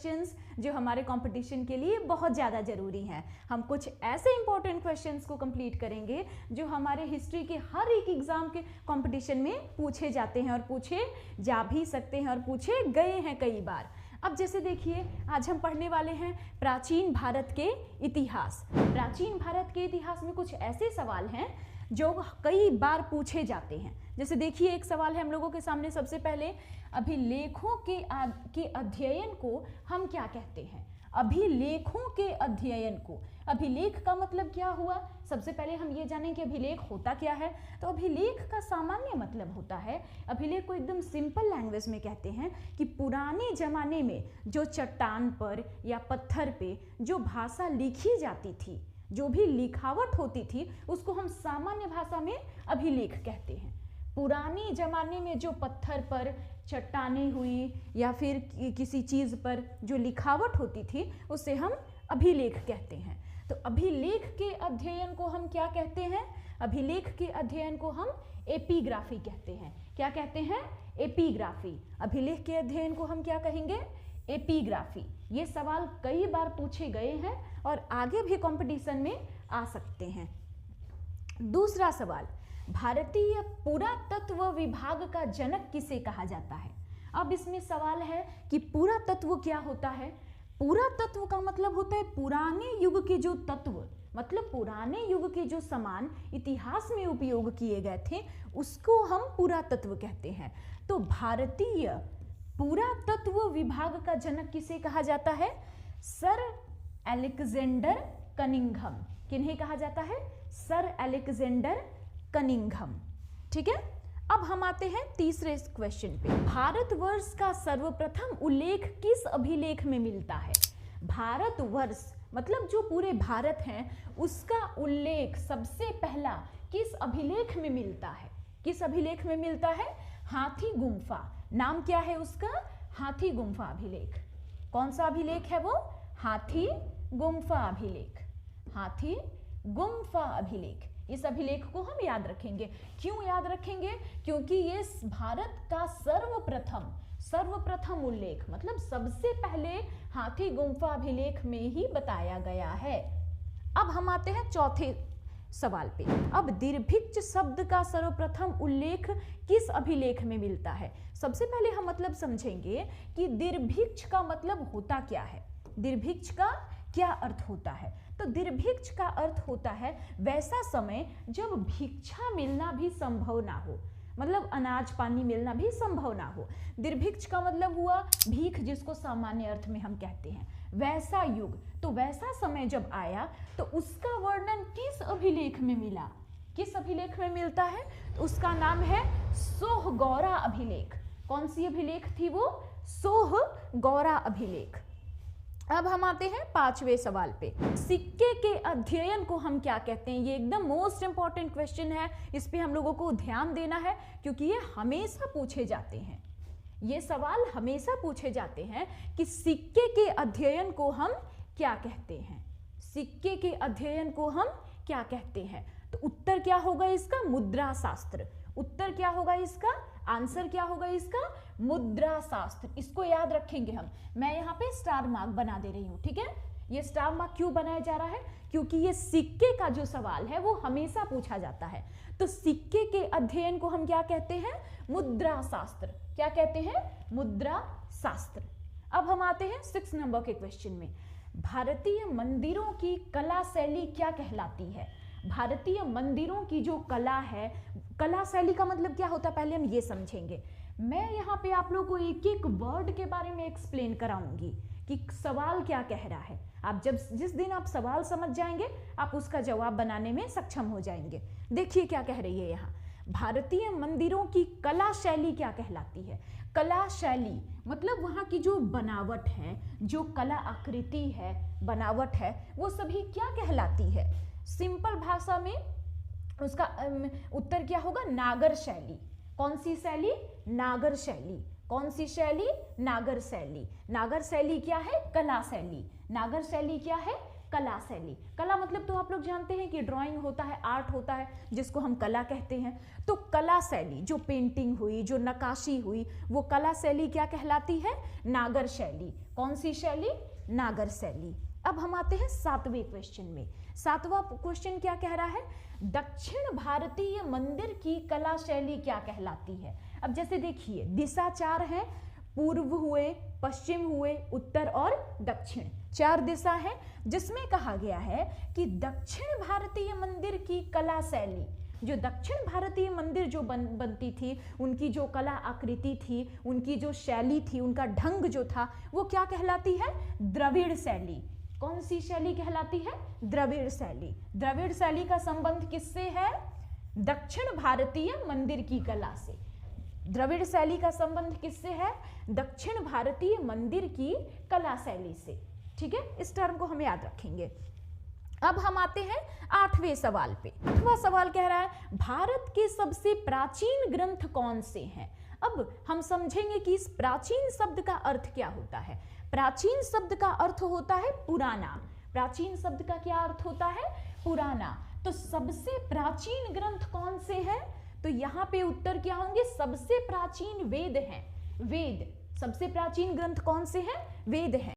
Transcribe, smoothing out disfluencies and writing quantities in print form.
Questions जो हमारे competition के लिए बहुत ज़्यादा ज़रूरी हैं। हम कुछ ऐसे इंपॉर्टेंट क्वेश्चंस को कंप्लीट करेंगे जो हमारे हिस्ट्री के हर एक एग्जाम के कंपटीशन में पूछे जाते हैं और पूछे जा भी सकते हैं और पूछे गए हैं कई बार। अब जैसे देखिए, आज हम पढ़ने वाले हैं प्राचीन भारत के इतिहास। प्राचीन भारत के इतिहास में कुछ ऐसे सवाल हैं जो कई बार पूछे जाते हैं। जैसे देखिए, एक सवाल है हम लोगों के सामने। सबसे पहले, अभिलेखों के अध्ययन को हम क्या कहते हैं? अभिलेखों के अध्ययन को, अभिलेख का मतलब क्या हुआ? सबसे पहले हम ये जानें कि अभिलेख होता क्या है। तो अभिलेख का सामान्य मतलब होता है, अभिलेख को एकदम सिंपल लैंग्वेज में कहते हैं कि पुराने जमाने में जो चट्टान पर या पत्थर पे जो भाषा लिखी जाती थी, जो भी लिखावट होती थी, उसको हम सामान्य भाषा में अभिलेख कहते हैं। पुराने जमाने में जो पत्थर पर चट्टानें हुई या फिर किसी चीज़ पर जो लिखावट होती थी, उसे हम अभिलेख कहते हैं। तो अभिलेख के अध्ययन को हम क्या कहते हैं? अभिलेख के अध्ययन को हम एपिग्राफी कहते हैं। क्या कहते हैं? एपिग्राफी। अभिलेख के अध्ययन को हम क्या कहेंगे? एपिग्राफी। ये सवाल कई बार पूछे गए हैं और आगे भी कंपटीशन में आ सकते हैं। दूसरा सवाल, भारतीय पुरातत्व विभाग का जनक किसे कहा जाता है? अब इसमें सवाल है कि पुरातत्व क्या होता है? पुरातत्व का मतलब होता है पुराने युग के जो तत्व, मतलब पुराने युग के जो सामान इतिहास में उपयोग किए गए थे, उसको हम पुरातत्व कहते हैं। तो भारतीय पुरातत्व विभाग का जनक किसे कहा जाता है? Sir Alexander Cunningham. किन्हें कहा जाता है? Sir Alexander Cunningham. ठीक है, अब हम आते हैं तीसरे क्वेश्चन पे। भारतवर्ष का सर्वप्रथम उल्लेख किस अभिलेख में मिलता है? भारतवर्ष मतलब जो पूरे भारत हैं, उसका उल्लेख सबसे पहला किस अभिलेख में मिलता है? किस अभिलेख में मिलता है? हाथी गुम्फा। नाम क्या है उसका? हाथी गुम्फा अभिलेख। कौन सा अभिलेख है वो? हाथी गुम्फा अभिलेख। हाथी गुम्फा अभिलेख। इस अभिलेख को हम याद रखेंगे। क्यों याद रखेंगे? क्योंकि ये भारत का सर्वप्रथम उल्लेख, मतलब सबसे पहले हाथी गुम्फा अभिलेख में ही बताया गया है। अब हम आते हैं चौथे सवाल पे। अब दीर्भिक्ष शब्द का सर्वप्रथम उल्लेख किस अभिलेख में मिलता है? सबसे पहले हम मतलब समझेंगे कि दीर्भिक्ष का मतलब होता क्या है। दीर्भिक्ष का क्या अर्थ होता है? तो दीर्भिक्ष का अर्थ होता है वैसा समय जब भिक्षा मिलना भी संभव ना हो, मतलब अनाज पानी मिलना भी संभव ना हो। दीर्भिक्ष का मतलब हुआ भीख, जिसको सामान्य अर्थ में हम कहते हैं, वैसा युग। तो वैसा समय जब आया तो उसका वर्णन किस अभिलेख में मिला? किस अभिलेख में मिलता है? तो उसका नाम है सोहगौरा अभिलेख। कौन सी अभिलेख थी वो? सोहगौरा अभिलेख। अब हम आते हैं पांचवें सवाल पे। सिक्के के अध्ययन को हम क्या कहते हैं? ये एकदम मोस्ट इंपॉर्टेंट क्वेश्चन है, इस पे हम लोगों को ध्यान देना है क्योंकि ये हमेशा पूछे जाते हैं। ये सवाल हमेशा पूछे जाते हैं कि सिक्के के अध्ययन को हम क्या कहते हैं? सिक्के के अध्ययन को हम क्या कहते हैं? तो उत्तर क्या होगा इसका? मुद्रा शास्त्र। उत्तर क्या होगा इसका? आंसर क्या होगा इसका? मुद्रा शास्त्र। इसको याद रखेंगे हम। मैं यहाँ पे स्टार मार्क बना दे रही हूँ, ठीक है? ये स्टार मार्क क्यों बनाया जा रहा है? क्योंकि ये सिक्के का जो सवाल है वो हमेशा पूछा जाता है। तो सिक्के के अध्ययन को हम क्या कहते हैं? मुद्रा शास्त्र। क्या कहते हैं? मुद्रा शास्त्र। अब हम आते हैं 6 नंबर के क्वेश्चन में। भारतीय मंदिरों की कला शैली क्या कहलाती है? भारतीय मंदिरों की जो कला है, कला शैली का मतलब क्या होता है पहले हम ये समझेंगे। मैं यहाँ पे आप लोगों को एक एक वर्ड के बारे में एक्सप्लेन कराऊंगी कि सवाल क्या कह रहा है। आप जिस दिन आप सवाल समझ जाएंगे, आप उसका जवाब बनाने में सक्षम हो जाएंगे। देखिए क्या कह रही है यहाँ, भारतीय मंदिरों की कला शैली क्या कहलाती है? कला शैली मतलब वहाँ की जो बनावट है, जो कला आकृति है, बनावट है, वो सभी क्या कहलाती है? सिंपल भाषा में उसका उत्तर क्या होगा? नागर शैली। कौन सी शैली? नागर शैली। कौन सी शैली? नागर शैली। नागर शैली क्या है? कला शैली। नागर शैली क्या है? कला शैली। कला मतलब तो आप लोग जानते हैं कि ड्राइंग होता है, आर्ट होता है, जिसको हम कला कहते हैं। तो कला शैली, जो पेंटिंग हुई, जो नक्काशी हुई, वो कला शैली क्या कहलाती है? नागर शैली। कौन सी शैली? नागर शैली। अब हम आते हैं 7वें क्वेश्चन में। 7वां क्वेश्चन क्या कह रहा है? दक्षिण भारतीय मंदिर की कला शैली क्या कहलाती है? अब जैसे देखिए, दिशा 4 है, पूर्व हुए, पश्चिम हुए, उत्तर और दक्षिण, 4 दिशा है, जिसमें कहा गया है कि दक्षिण भारतीय मंदिर की कला शैली, जो दक्षिण भारतीय मंदिर जो बनती थी, उनकी जो कला आकृति थी, उनकी जो शैली थी, उनका ढंग जो था, वो क्या कहलाती है? द्रविड़ शैली। कौन सी शैली कहलाती है? द्रविड़ शैली। द्रविड़ शैली का संबंध किससे है? दक्षिण भारतीय मंदिर की कला से। द्रविड़ शैली का संबंध किससे है? दक्षिण भारतीय मंदिर की कला शैली से। ठीक है, इस टर्म को हम याद रखेंगे। अब हम आते हैं 8वें सवाल पे। 8वां सवाल कह रहा है, भारत के सबसे प्राचीन ग्रंथ कौन से हैं? अब हम समझेंगे कि इस प्राचीन शब्द का अर्थ क्या होता है। प्राचीन शब्द का अर्थ होता है पुराना। प्राचीन शब्द का क्या अर्थ होता है? पुराना। तो सबसे प्राचीन ग्रंथ कौन से हैं? तो यहाँ पे उत्तर क्या होंगे? सबसे प्राचीन वेद हैं। वेद। सबसे प्राचीन ग्रंथ कौन से हैं? वेद हैं।